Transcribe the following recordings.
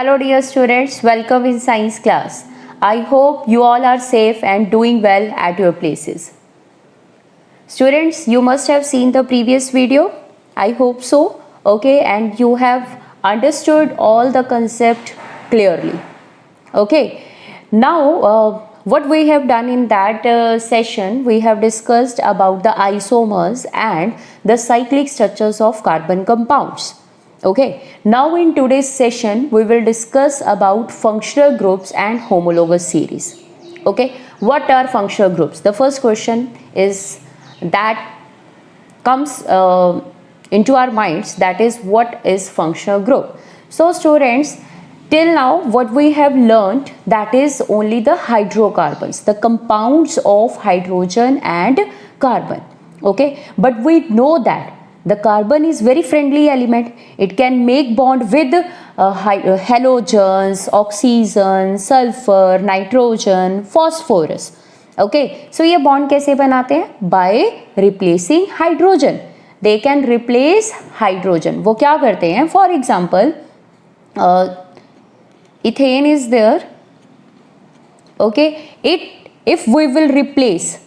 Hello dear students, welcome in science class. I hope you all are safe and doing well at your places. Students, you must have seen the previous video. I hope so. Okay, and you have understood all the concept clearly. Okay, now what we have done in that session, we have discussed about the isomers and the cyclic structures of carbon compounds. Okay, now in today's session we will discuss about functional groups and homologous series. Okay, what are functional groups? The first question is that comes into our minds, that is, what is functional group? So students, till now what we have learned, that is only the hydrocarbons, the compounds of hydrogen and carbon. Okay, but we know that the carbon is very friendly element. It can make bond with halogens, oxygen, sulfur, nitrogen, phosphorus. Okay, so ये bond कैसे बनाते हैं? By replacing hydrogen. They can replace hydrogen. वो क्या करते हैं? For example, ethane is there. Okay, if we will replace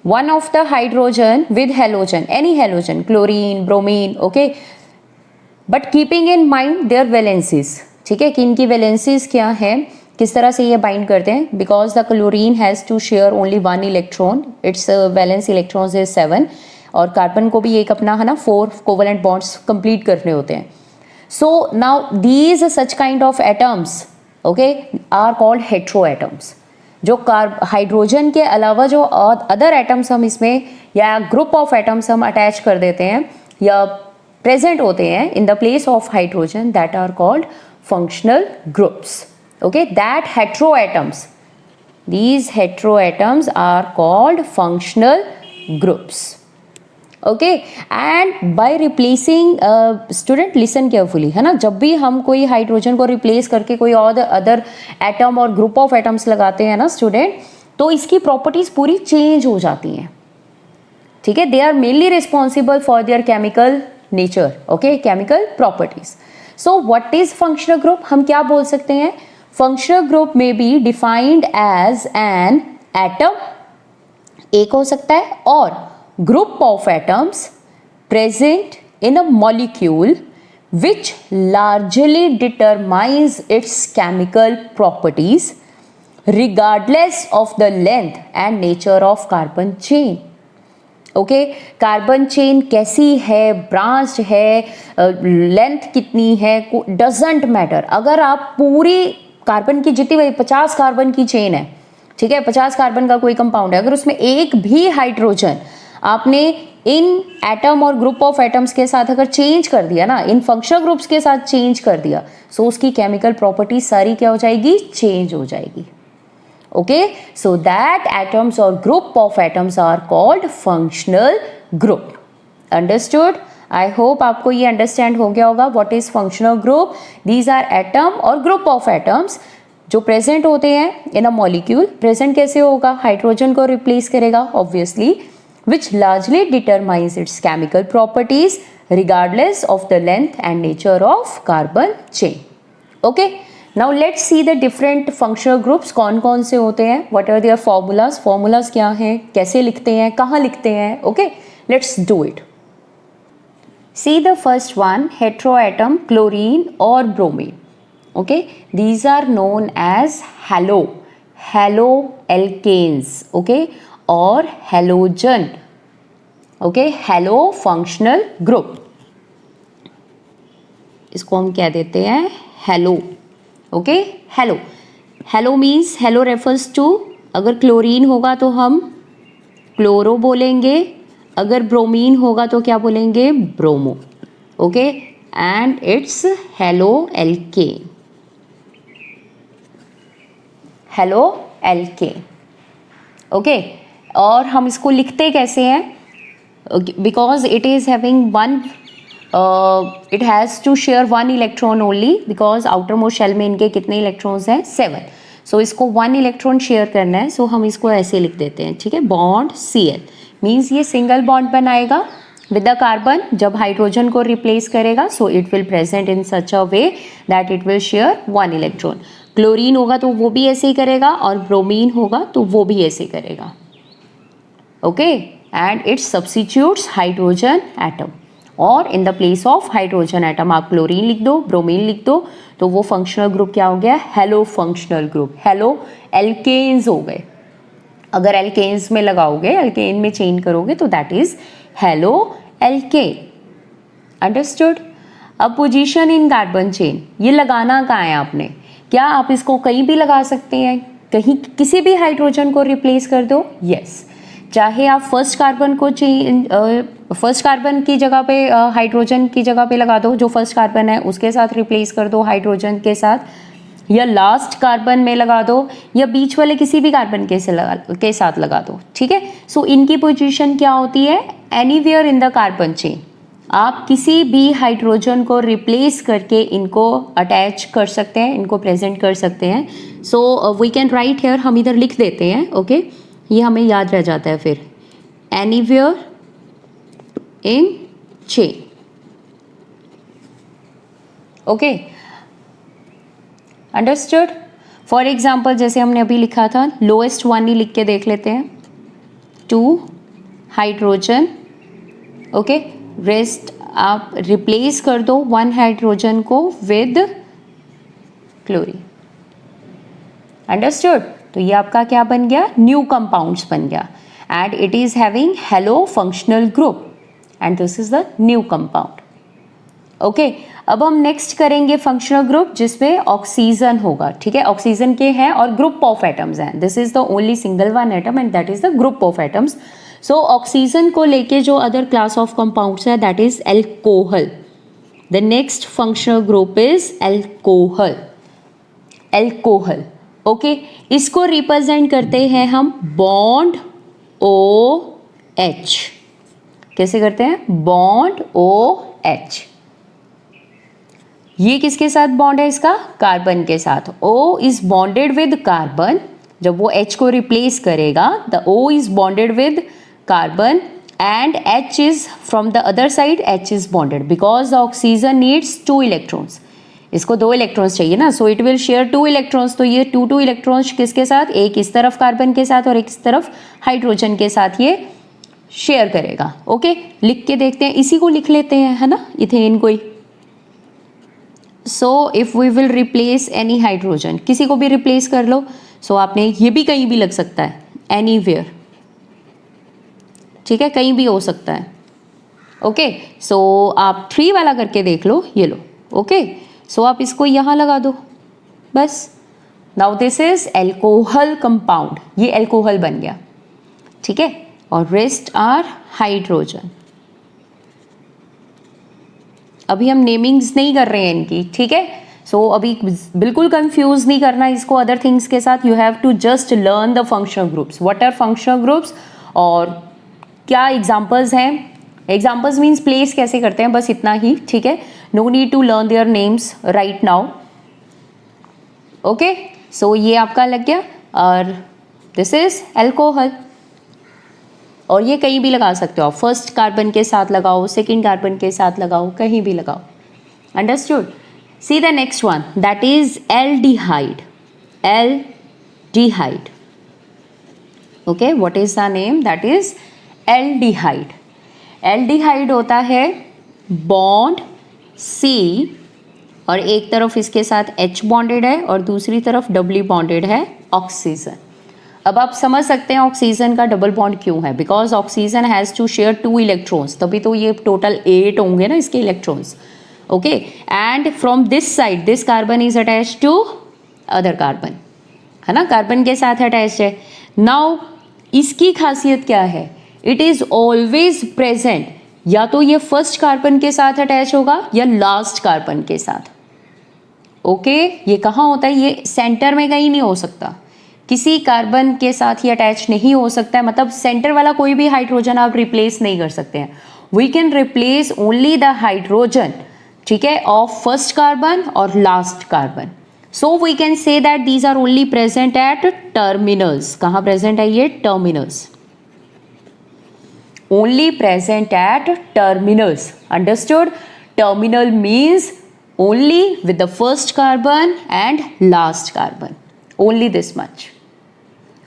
one of the hydrogen with halogen, any halogen, chlorine, bromine, okay, but keeping in mind their valencies. ठीक है, कि इनकी valencies क्या है, किस तरह से ये बाइंड करते हैं? Because the chlorine has to share only one electron, its valence electrons is 7, और कार्बन को भी एक अपना है ना 4 कोवलेंट बॉन्ड्स कंप्लीट करने होते हैं. So now these such kind of atoms, okay, are called heteroatoms. जो हाइड्रोजन के अलावा जो अदर एटम्स हम इसमें या ग्रुप ऑफ एटम्स हम अटैच कर देते हैं या प्रेजेंट होते हैं in the place of hydrogen, that are called functional groups. Okay, that heteroatoms, these heteroatoms are called functional groups. Okay, and by replacing student listen carefully, है ना, जब भी हम कोई हाइड्रोजन को रिप्लेस करके कोई और अदर एटम और ग्रुप ऑफ एटम्स लगाते हैं ना स्टूडेंट, तो इसकी प्रॉपर्टीज पूरी चेंज हो जाती हैं. ठीक है, they are mainly responsible for their chemical nature. Okay, chemical properties. So what is functional group? हम क्या बोल सकते हैं? Functional group may be defined as an atom, एक हो सकता है, और group of atoms present in a molecule which largely determines its chemical properties regardless of the length and nature of carbon chain. Okay, carbon chain कैसी है, branch है, length कितनी है, डजेंट मैटर. अगर आप पूरी कार्बन की जितनी 50 कार्बन की चेन है, ठीक है, 50 कार्बन का कोई कंपाउंड है, अगर उसमें एक भी हाइड्रोजन आपने इन एटम और ग्रुप ऑफ एटम्स के साथ अगर चेंज कर दिया ना, इन फंक्शनल ग्रुप्स के साथ चेंज कर दिया, सो उसकी केमिकल प्रॉपर्टी सारी क्या हो जाएगी? चेंज हो जाएगी. ओके, सो दैट एटम्स और group of atoms are called functional group. Understood? I hope आपको ये अंडरस्टैंड हो गया होगा what is functional group. These are atom और ग्रुप ऑफ एटम्स जो प्रेजेंट होते हैं इन अ मॉलिक्यूल. प्रेजेंट कैसे होगा? हाइड्रोजन को रिप्लेस करेगा obviously, which largely determines its chemical properties regardless of the length and nature of carbon chain. Okay, now let's see the different functional groups. कौन कौन से होते हैं, what are their formulas. Formulas क्या हैं, कैसे लिखते हैं, कहाँ लिखते हैं? Okay, let's do it. See the first one, heteroatom, chlorine or bromine. Okay, these are known as haloalkanes. Okay, or halogen. Okay, halo functional group. इसको हम क्या देते हैं? Halo. Okay, halo. Halo means halo refers to, अगर chlorine होगा तो हम chloro बोलेंगे, अगर ब्रोमीन होगा तो क्या बोलेंगे? Bromo. Okay, and it's haloalkane. Haloalkane. Okay, और हम इसको लिखते कैसे हैं? Because it is having one, it has to share one electron only, because outermost shell में इनके कितने इलेक्ट्रॉन्स हैं? 7. सो इसको 1 इलेक्ट्रॉन शेयर करना है, सो हम इसको ऐसे लिख देते हैं. ठीक है, बॉन्ड Cl मीन्स ये सिंगल बॉन्ड बनाएगा. विद द कार्बन जब हाइड्रोजन को रिप्लेस करेगा सो it will present in such a way that it will share 1 electron. Chlorine होगा तो वो भी ऐसे ही करेगा और ब्रोमीन होगा तो वो भी ऐसे करेगा. Okay, and it substitutes hydrogen atom. और in the place of hydrogen atom आप क्लोरीन लिख दो, ब्रोमीन लिख दो, तो वो फंक्शनल ग्रुप क्या हो गया? Halo functional group. Haloalkanes हो गए. अगर एल्केन्स में लगाओगे, एल्केन में चेंज करोगे तो that is halo alkane. Understood? अब पोजीशन इन कार्बन चेन, ये लगाना कहाँ है आपने? क्या आप इसको कहीं भी लगा सकते हैं? कहीं किसी भी हाइड्रोजन को रिप्लेस कर दो. यस, चाहे आप फर्स्ट कार्बन को फर्स्ट कार्बन की जगह पे हाइड्रोजन की जगह पे लगा दो, जो फर्स्ट कार्बन है उसके साथ रिप्लेस कर दो हाइड्रोजन के साथ, या लास्ट कार्बन में लगा दो, या बीच वाले किसी भी कार्बन के साथ लगा दो. ठीक है, सो इनकी पोजीशन क्या होती है? Anywhere in the carbon chain. आप किसी भी हाइड्रोजन को रिप्लेस करके इनको अटैच कर सकते हैं, इनको प्रेजेंट कर सकते हैं. So we can write here, हम इधर लिख देते हैं. ओके, ये हमें याद रह जाता है फिर. Anywhere in chain. Okay, understood? For example जैसे हमने अभी लिखा था, लोएस्ट वन ही लिख के देख लेते हैं. 2 हाइड्रोजन. ओके, रेस्ट आप रिप्लेस कर दो 1 हाइड्रोजन को विद क्लोरीन. अंडरस्टूड? तो ये आपका क्या बन गया? न्यू कंपाउंड्स बन गया. And it is having hello functional group and this is the new compound. Okay, अब हम नेक्स्ट करेंगे फंक्शनल ग्रुप जिसमें ऑक्सीजन होगा. ठीक है, ऑक्सीजन के हैं और ग्रुप ऑफ एटम्स हैं. This is the only single one atom and that is the group of atoms. So oxygen को लेके जो अदर क्लास ऑफ कंपाउंड्स है that is alcohol. The next functional group is alcohol. Alcohol. Okay, इसको represent करते हैं हम bond OH. कैसे करते हैं? Bond OH. ये किसके साथ बॉन्ड है इसका? कार्बन के साथ. O is bonded with carbon. जब वो H को रिप्लेस करेगा the O is bonded with carbon and H is from the other side H is bonded because the oxygen needs 2 electrons. इसको 2 इलेक्ट्रॉन्स चाहिए ना, सो इट विल शेयर 2 इलेक्ट्रॉन्स. तो ये 2 electrons किसके साथ? एक इस तरफ कार्बन के साथ और एक इस तरफ हाइड्रोजन के साथ ये शेयर करेगा. ओके, लिख के देखते हैं, इसी को लिख लेते हैं, है ना, इथेन को ही. So if we will replace any hydrogen, किसी को भी रिप्लेस कर लो. सो आपने ये भी कहीं भी लग सकता है, एनीवेयर. ठीक है, कहीं भी हो सकता है. ओके, सो आप 3 वाला करके देख लो, ये लो. ओके, सो आप इसको यहाँ लगा दो बस. Now this is alcohol compound. ये एल्कोहल बन गया. ठीक है, और रेस्ट आर हाइड्रोजन. अभी हम नेमिंग्स नहीं कर रहे हैं इनकी. ठीक है, सो अभी बिल्कुल कंफ्यूज नहीं करना इसको अदर थिंग्स के साथ. You have to just learn the functional groups. What are functional groups और क्या एग्जांपल्स हैं. एग्जाम्पल्स मीन्स प्लेस कैसे करते हैं, बस इतना ही. ठीक है, no need to learn their names right now. Okay, so ये आपका लग गया. और दिस इज एल्कोहल. और ये कहीं भी लगा सकते हो आप. फर्स्ट कार्बन के साथ लगाओ, सेकेंड कार्बन के साथ लगाओ, कहीं भी लगाओ. Understood? C the next one that is aldehyde. Aldehyde. Okay, what is the name? That is aldehyde. Aldehyde होता है बॉन्ड C और एक तरफ इसके साथ H बॉन्डेड है और दूसरी तरफ डबली बॉन्डेड है ऑक्सीजन. अब आप समझ सकते हैं ऑक्सीजन का डबल बॉन्ड क्यों है. Because oxygen has to share 2 electrons, तभी तो ये टोटल 8 होंगे ना इसके electrons. Okay, and from this side this carbon is attach to other carbon, है ना, कार्बन के साथ अटैच है. नाउ इसकी खासियत क्या है? It is always present. या तो ये फर्स्ट कार्बन के साथ अटैच होगा या लास्ट कार्बन के साथ. ओके, ये कहाँ होता है? ये सेंटर में कहीं नहीं हो सकता. किसी कार्बन के साथ ही अटैच नहीं हो सकता है. मतलब सेंटर वाला कोई भी हाइड्रोजन आप रिप्लेस नहीं कर सकते हैं. We can replace only the hydrogen, ठीक है, ऑफ फर्स्ट कार्बन और last carbon. So we can say that these are only present at terminals. कहाँ प्रेजेंट है ये? Terminals. only present at terminals. Understood? Terminal means only with the first carbon and last carbon. Only this much.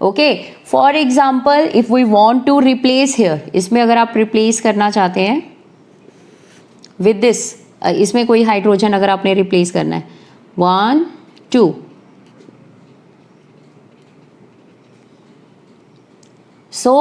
Okay. For example, if we want to replace here, इसमें अगर आप replace करना चाहते हैं with this, इसमें कोई hydrogen अगर आपने रिप्लेस करना है 1 2, सो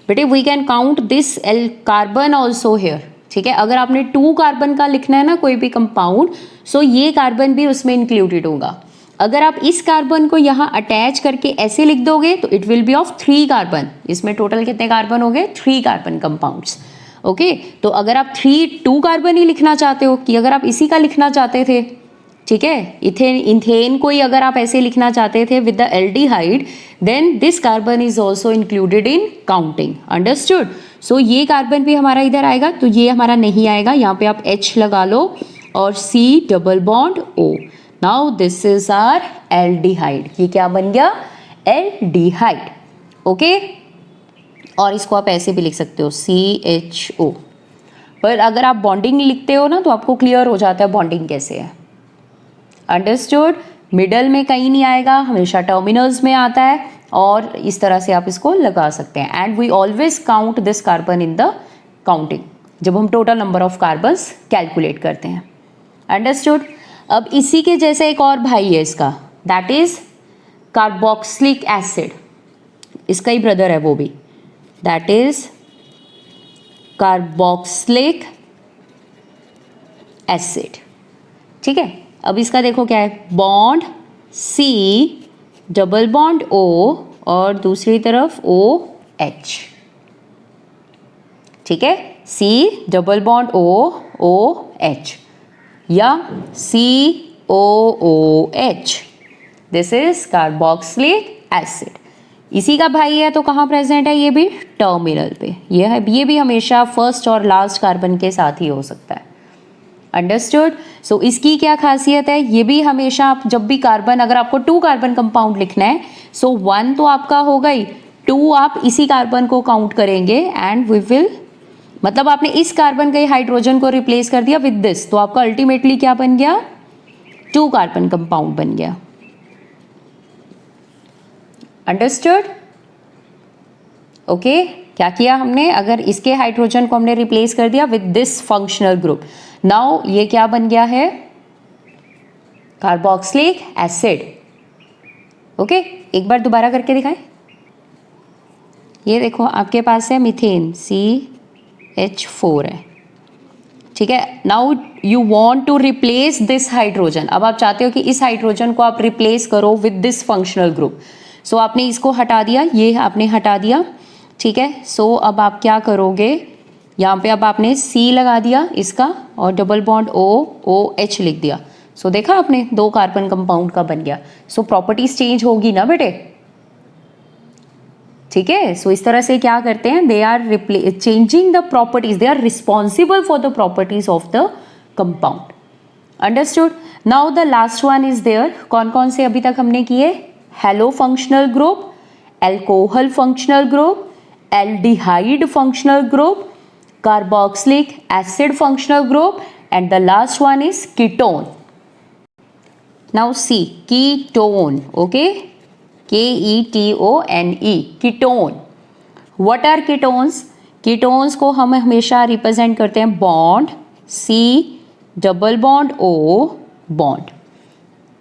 बेटे we can count this L carbon also here. ठीक है, अगर आपने 2 कार्बन का लिखना है ना कोई भी कंपाउंड, सो ये कार्बन भी उसमें इंक्लूडेड होगा. अगर आप इस कार्बन को यहाँ अटैच करके ऐसे लिख दोगे तो it will B of 3 carbon. इसमें टोटल कितने कार्बन हो गए? 3 कार्बन कंपाउंड्स. ओके, तो अगर आप 2 कार्बन ही लिखना चाहते हो, कि अगर आप इसी का लिखना चाहते थे, ठीक है, इथेन को ही अगर आप ऐसे लिखना चाहते थे with the aldehyde, then this carbon is also included in counting. Understood? So ये कार्बन भी हमारा इधर आएगा, तो ये हमारा नहीं आएगा. यहाँ पे आप H लगा लो और C double bond O. Now this is our aldehyde. ये क्या बन गया? एल्डिहाइड. ओके, और इसको आप ऐसे भी लिख सकते हो CHO. पर अगर आप बॉन्डिंग लिखते हो ना तो आपको क्लियर हो जाता है बॉन्डिंग कैसे है. अंडरस्टूड? मिडल में कहीं नहीं आएगा, हमेशा टर्मिनल्स में आता है, और इस तरह से आप इसको लगा सकते हैं. And we always count this carbon in the counting, जब हम total number of carbons calculate करते हैं. अंडरस्टूड? अब इसी के जैसे एक और भाई है इसका, दैट इज कार्बोक्सिलिक एसिड. इसका ही ब्रदर है वो भी, दैट इज कार्बोक्सिलिक एसिड. ठीक है, अब इसका देखो क्या है, bond C double bond O और दूसरी तरफ OH. ठीक है, C डबल बॉन्ड OH या COOH. This is carboxylic acid. इसी का भाई है तो कहाँ प्रेजेंट है? ये भी टर्मिनल पे. ये भी हमेशा फर्स्ट और लास्ट कार्बन के साथ ही हो सकता है. अंडरस्टूड? सो इसकी क्या खासियत है? ये भी हमेशा आप जब भी कार्बन, अगर आपको 2 कार्बन कंपाउंड लिखना है, सो 1 तो आपका हो गई, 2 आप इसी कार्बन को काउंट करेंगे एंड वी विल, मतलब आपने इस कार्बन के हाइड्रोजन को रिप्लेस कर दिया विद दिस, तो आपका अल्टीमेटली क्या बन गया? 2 कार्बन कंपाउंड बन गया. अंडरस्टूड? ओके, क्या किया हमने? अगर इसके हाइड्रोजन को हमने रिप्लेस कर दिया with this functional group, now ये क्या बन गया है? Carboxylic acid. ओके, एक बार दोबारा करके दिखाएं. ये देखो आपके पास है मीथेन CH4 है. ठीक है, now you want to replace this hydrogen. अब आप चाहते हो कि इस हाइड्रोजन को आप रिप्लेस करो विद दिस फंक्शनल ग्रुप. सो आपने इसको हटा दिया, ये आपने हटा दिया. ठीक है, सो अब आप क्या करोगे? यहाँ पे अब आपने C लगा दिया इसका और डबल बॉन्ड OH लिख दिया. सो देखा आपने 2 कार्बन कंपाउंड का बन गया. सो प्रॉपर्टीज चेंज होगी ना बेटे. ठीक है, सो इस तरह से क्या करते हैं? They are changing the properties, they are responsible for the properties of the compound. Understood? Now the last one is there. कौन कौन से अभी तक हमने किए? Halo functional group, alcohol functional group, aldehyde functional group, carboxylic acid functional group, and the last one is ketone. Now see, ketone. Okay, KETONE, ketone. What are ketones? Ketones को हम हमेशा रिप्रेजेंट करते हैं bond C double bond O bond.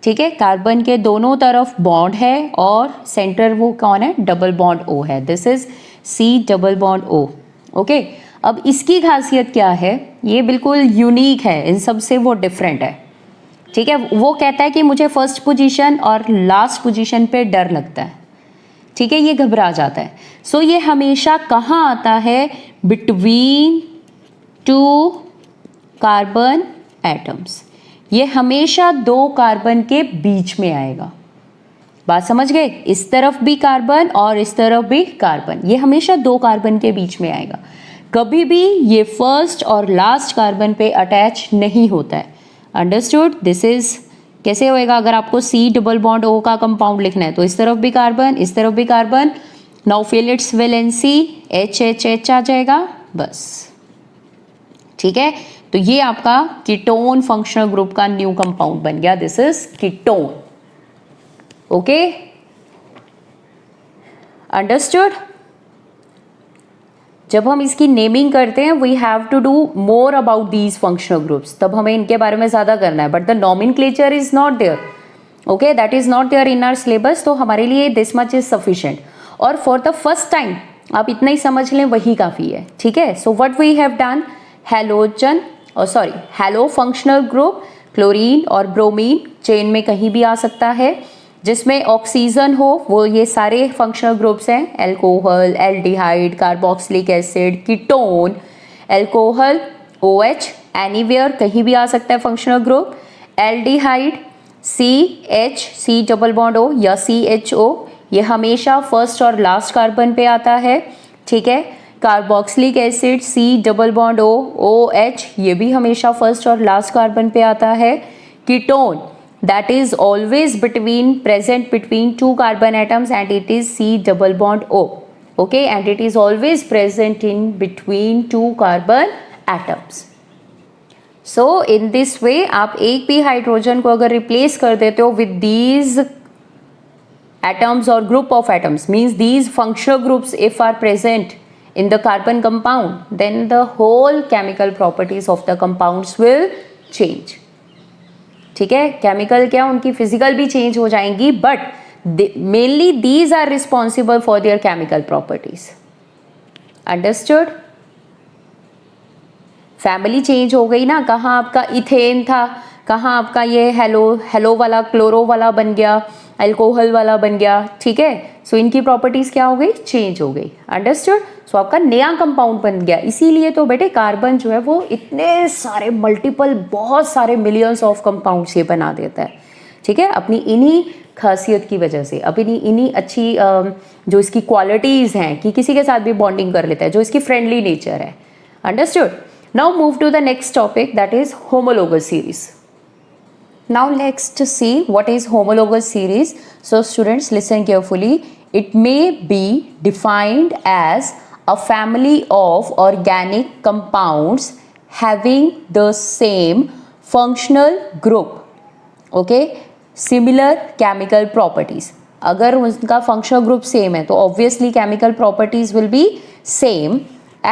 ठीक है, carbon के दोनों तरफ बॉन्ड है और सेंटर वो कौन है? डबल बॉन्ड O है. This is C double bond O. Okay, अब इसकी खासियत क्या है? ये बिल्कुल यूनिक है, इन सब से वो डिफरेंट है. ठीक है, वो कहता है कि मुझे फर्स्ट पोजीशन और लास्ट पोजीशन पे डर लगता है. ठीक है, ये घबरा जाता है. सो ये हमेशा कहाँ आता है? Between 2 carbon atoms. ये हमेशा 2 कार्बन के बीच में आएगा. बात समझ गए? इस तरफ भी कार्बन और इस तरफ भी कार्बन, ये हमेशा 2 कार्बन के बीच में आएगा. कभी भी ये फर्स्ट और लास्ट कार्बन पे अटैच नहीं होता है. अंडरस्टूड? दिस इज कैसे होएगा? अगर आपको C डबल बॉन्ड O का कंपाउंड लिखना है तो इस तरफ भी कार्बन, इस तरफ भी carbon. Now fill its valency, H H H आ जाएगा, बस, ठीक है। तो ये आपका कीटोन फंक्शनल ग्रुप का न्यू कंपाउंड बन गया, this is ketone. Okay, understood. जब हम इसकी नेमिंग करते हैं we have to do more about these functional groups, तब हमें इनके बारे में ज़्यादा करना है, but the nomenclature is not there, okay, that is not there in our syllabus, तो हमारे लिए दिस मच इज सफिशिएंट। और फॉर द फर्स्ट टाइम आप इतना ही समझ लें वही काफ़ी है, ठीक है। So what we have done, halogen sorry halo functional group, chlorine और ब्रोमीन चेन में कहीं भी आ सकता है, जिसमें ऑक्सीजन हो, वो ये सारे फंक्शनल ग्रुप्स हैं, alcohol, aldehyde, carboxylic acid, ketone, alcohol, OH, anywhere कहीं भी आ सकता है functional group, aldehyde, C double bond O या CHO, ये हमेशा फर्स्ट और लास्ट कार्बन पे आता है, ठीक है। Carboxylic acid C double bond O OH, ये भी हमेशा फर्स्ट और लास्ट कार्बन पे आता है। Ketone that is always present between two carbon atoms and it is C double bond O, okay, and it is always present in between two carbon atoms. So in this way आप एक भी hydrogen को अगर replace कर देते हो with these atoms or group of atoms, means these functional groups if are present in the carbon compound, then the whole chemical properties of the compounds will change, ठीक है। केमिकल क्या, उनकी physical भी change हो जाएंगी, but mainly these are responsible for their chemical properties, understood. Family change हो गई ना, कहाँ आपका इथेन था, कहाँ आपका ये हेलो वाला क्लोरो वाला बन गया, अल्कोहल वाला बन गया, ठीक है। सो इनकी प्रॉपर्टीज क्या हो गई, चेंज हो गई, अंडरस्टूड। सो आपका नया कंपाउंड बन गया। इसीलिए तो बेटे कार्बन जो है वो इतने सारे मल्टीपल बहुत सारे मिलियंस ऑफ कंपाउंड्स ये बना देता है, ठीक है, अपनी इन्हीं खासियत की वजह से, अपनी इन्हीं अच्छी जो इसकी क्वालिटीज़ हैं कि किसी के साथ भी बॉन्डिंग कर लेता है, जो इसकी फ्रेंडली नेचर है, understood. Now move to the next topic, that is homologous series. Now let's see what is homologous series. So students listen carefully. It may be defined as a family of organic compounds having the same functional group, okay, similar chemical properties. अगर उनका functional group same है तो obviously chemical properties will be same,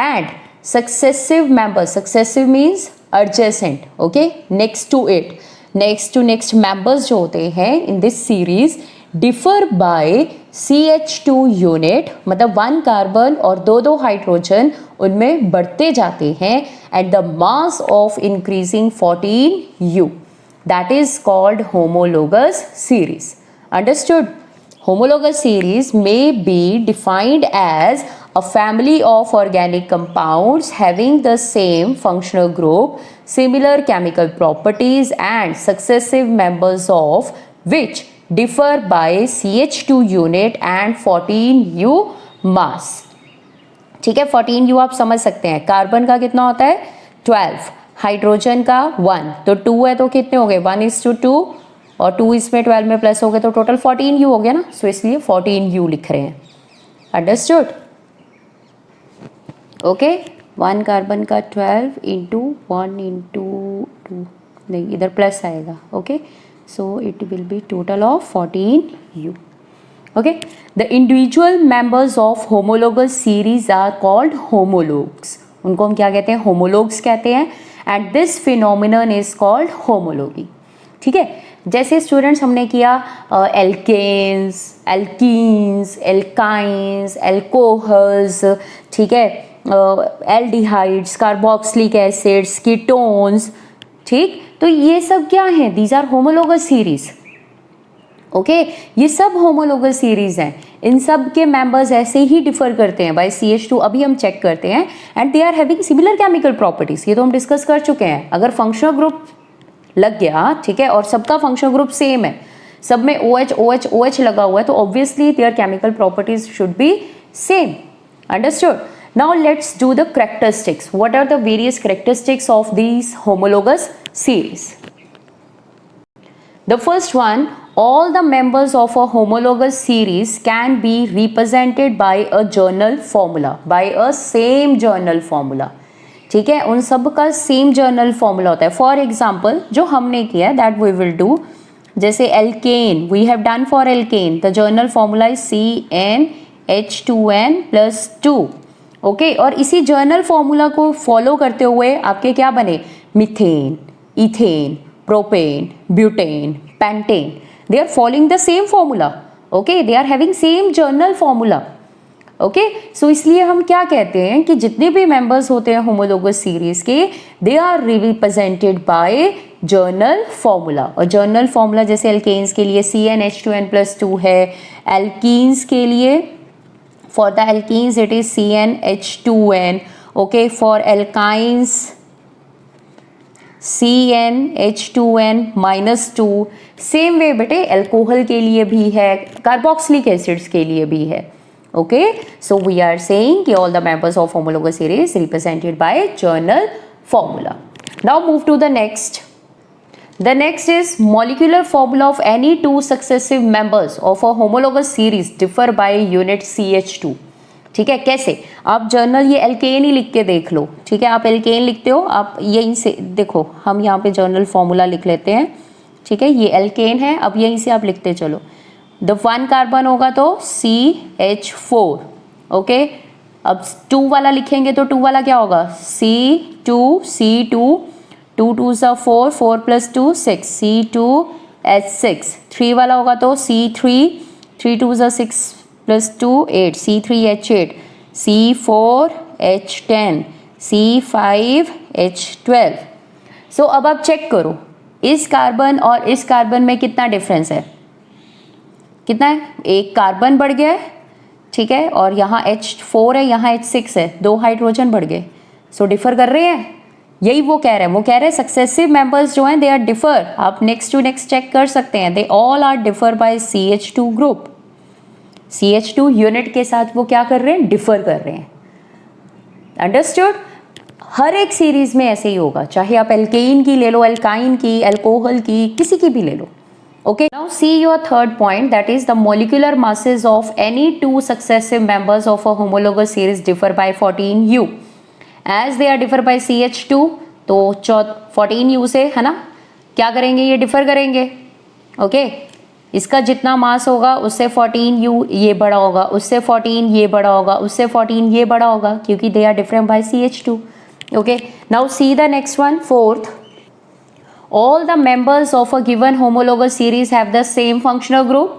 and successive members, successive means adjacent, okay, next to it, next members जो होते हैं in this series differ by CH2 unit, मतलब 1 carbon और 2 hydrogen उनमें बढ़ते जाते हैं at the mass of increasing 14U, that is called homologous series, understood। Homologous series may be defined as a family of organic compounds having the same functional group, similar chemical properties, and successive members of which differ by CH2 unit and 14U mass, ठीक है। 14U आप समझ सकते हैं, carbon का कितना होता है 12, हाइड्रोजन का 1, तो 2 है तो कितने हो गए 1:2, और 2 इसमें 12 में प्लस हो गए तो टोटल 14U हो गया ना, सो इसलिए 14U लिख रहे हैं, अंडरस्टूड, ओके। 1 कार्बन का 12 इंटू 1 इंटू 2, नहीं इधर प्लस आएगा, okay, so it will be total of 14U, okay. The individual members of homologous series are called homologues, उनको हम क्या कहते हैं, होमोलोग्स कहते हैं, and this phenomenon is called homology, ठीक है। जैसे स्टूडेंट्स हमने किया एल्केन्स, एल्कीन्स, एल्काइंस, एल्कोहल्स, ठीक है, एल्डिहाइड्स, कार्बोक्सिलिक एसिड्स, कीटोन्स, ठीक, तो ये सब क्या हैं, these are homologous series, okay, ये सब होमोलोगस सीरीज हैं, इन सब के मेंबर्स ऐसे ही डिफर करते हैं बाय CH2, अभी हम चेक करते हैं, and they are having similar chemical properties, ये तो हम डिस्कस कर चुके हैं। अगर फंक्शनल ग्रुप लग गया, ठीक है, और सबका फंक्शनल ग्रुप सेम है, सब में OH OH OH लगा हुआ है, तो obviously there chemical properties should be same, understood. Now let's do the characteristics. What are the various characteristics of these homologous series? The first one, all the members of a homologous series can be represented by a journal formula, by a same journal formula. ठीक है, उन सब का same journal formula होता है. For example जो हमने किया है दैट वी विल डू, जैसे alkane we have done for alkane the general formula is CnH2n+2. Okay, और इसी जर्नल फॉर्मूला को फॉलो करते हुए आपके क्या बने, methane, ethane, propane, butane, pentane. They are following the same formula. Okay, they are having same journal formula. Okay, so इसलिए हम क्या कहते हैं कि जितने भी मेंबर्स होते हैं होमोलोगस सीरीज के, they are represented by general formula. और जर्नल फॉर्मूला जैसे एल्केन्स के लिए CnH2n+2 है, एल्कीन्स के लिए for the alkenes it is CnH2n. Okay, for alkynes CnH2n-2. Same way बेटे एल्कोहल के लिए भी है, कार्बोक्सिलिक एसिड्स के लिए भी है. Okay, so we are saying कि all the members of homologous series represented by general formula. Now move to the next. The next is molecular formula of any two successive members of a homologous series differ by unit CH2. ठीक है, कैसे? आप journal ये alkene ही लिख के देख लो. ठीक है, आप एल्केन लिखते हो, आप यहीं से देखो, हम यहाँ पे जर्नल फॉर्मूला लिख लेते हैं. ठीक है, ये एल्केन है, अब यहीं से आप लिखते चलो. द 1 कार्बन होगा तो CH4. ओके, अब 2 वाला लिखेंगे तो 2 वाला क्या होगा, C2, 2 2s are 4, 4 + 2 6, C2H6. 3 वाला होगा तो C3, 3 2s are 6 + 2 8, C3H8, C4H10, C5H12. सो अब आप चेक करो इस कार्बन और इस कार्बन में कितना डिफरेंस है, कितना है, एक कार्बन बढ़ गया है. ठीक है, और यहाँ H4 है, यहाँ H6 है, 2 हाइड्रोजन बढ़ गए. सो डिफर कर रहे हैं, यही वो कह रहे हैं. वो कह रहे हैं सक्सेसिव मेंबर्स जो हैं दे आर डिफर. आप नेक्स्ट टू नेक्स्ट चेक कर सकते हैं, they all are differ by CH2 group. CH2 unit के साथ वो क्या कर रहे हैं, डिफर कर रहे हैं. अंडरस्टूड? हर एक सीरीज में ऐसे ही होगा, चाहे आप एल्केन की ले लो, एल्काइन की, एल्कोहल की, किसी की भी ले लो. Okay, now see your third point, that is the molecular masses of any two successive members of a homologous series differ by 14U. As they are differ by CH2, तो 14U से है ना, क्या करेंगे, ये डिफर करेंगे. Okay, इसका जितना मास होगा उससे 14U ये बड़ा होगा, उससे 14 ये बड़ा होगा, उससे 14 ये बड़ा होगा, क्योंकि they are different by CH2. Okay, now see the next one, fourth. All the members of a given homologous series have the same functional group.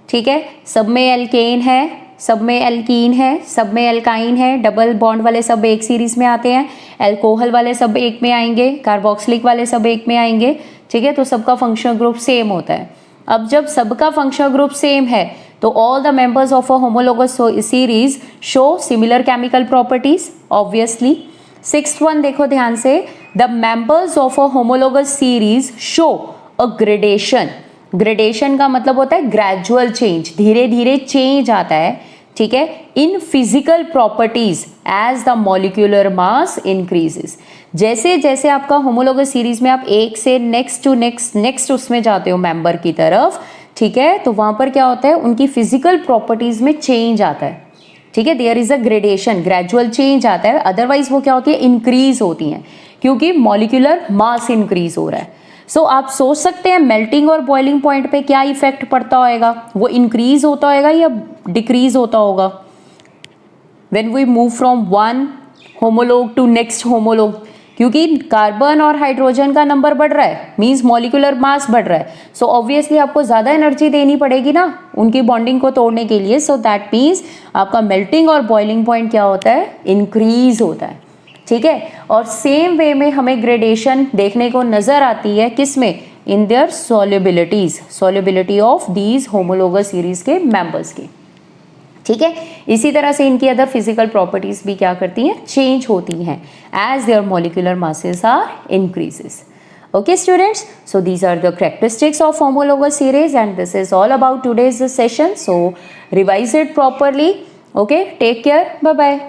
ठीक है, सब में एल्केन है, सब में एल्कीन है, सब में एल्काइन है, डबल बॉन्ड वाले सब एक सीरीज में आते हैं, एल्कोहल वाले सब एक में आएंगे, कार्बोक्सिलिक वाले सब एक में आएंगे. ठीक है, तो सबका फंक्शनल ग्रुप सेम होता है. अब जब सबका फंक्शनल ग्रुप सेम है तो all the members of a homologous series show similar chemical properties obviously. Sixth one देखो ध्यान से, the members of a homologous series show a gradation. Gradation का मतलब होता है ग्रेजुअल चेंज, धीरे धीरे चेंज आता है. ठीक है, in physical properties as the molecular mass increases. जैसे जैसे आपका होमोलोगस सीरीज में आप एक से नेक्स्ट टू नेक्स्ट उसमें जाते हो मेंबर की तरफ. ठीक है, तो वहां पर क्या होता है, उनकी फिजिकल प्रॉपर्टीज में चेंज आता है. ठीक है, there is a gradation, gradual change आता है. अदरवाइज वो क्या होती है, इंक्रीज होती हैं, क्योंकि मॉलिक्यूलर मास इंक्रीज हो रहा है. सो आप सोच सकते हैं मेल्टिंग और बॉइलिंग पॉइंट पे क्या इफेक्ट पड़ता होगा, वो इंक्रीज होता होगा या डिक्रीज होता होगा when we move from one homolog to next homolog. क्योंकि कार्बन और हाइड्रोजन का नंबर बढ़ रहा है, मींस मॉलिक्यूलर मास बढ़ रहा है. सो ऑब्वियसली आपको ज़्यादा एनर्जी देनी पड़ेगी ना उनकी बॉन्डिंग को तोड़ने के लिए. सो दैट मीन्स आपका मेल्टिंग और बॉइलिंग पॉइंट क्या होता है, इंक्रीज होता है. ठीक है, और सेम वे में हमें ग्रेडेशन देखने को नजर आती है किसमें, in their solubilities, solubility of these homologous series के मेंबर्स की. ठीक है, इसी तरह से इनकी अदर फिजिकल प्रॉपर्टीज भी क्या करती हैं, चेंज होती हैं as their molecular masses are increases. Okay students, so these are the characteristics of homologous series and this is all about today's session. So revise it properly. Okay, take care, bye bye.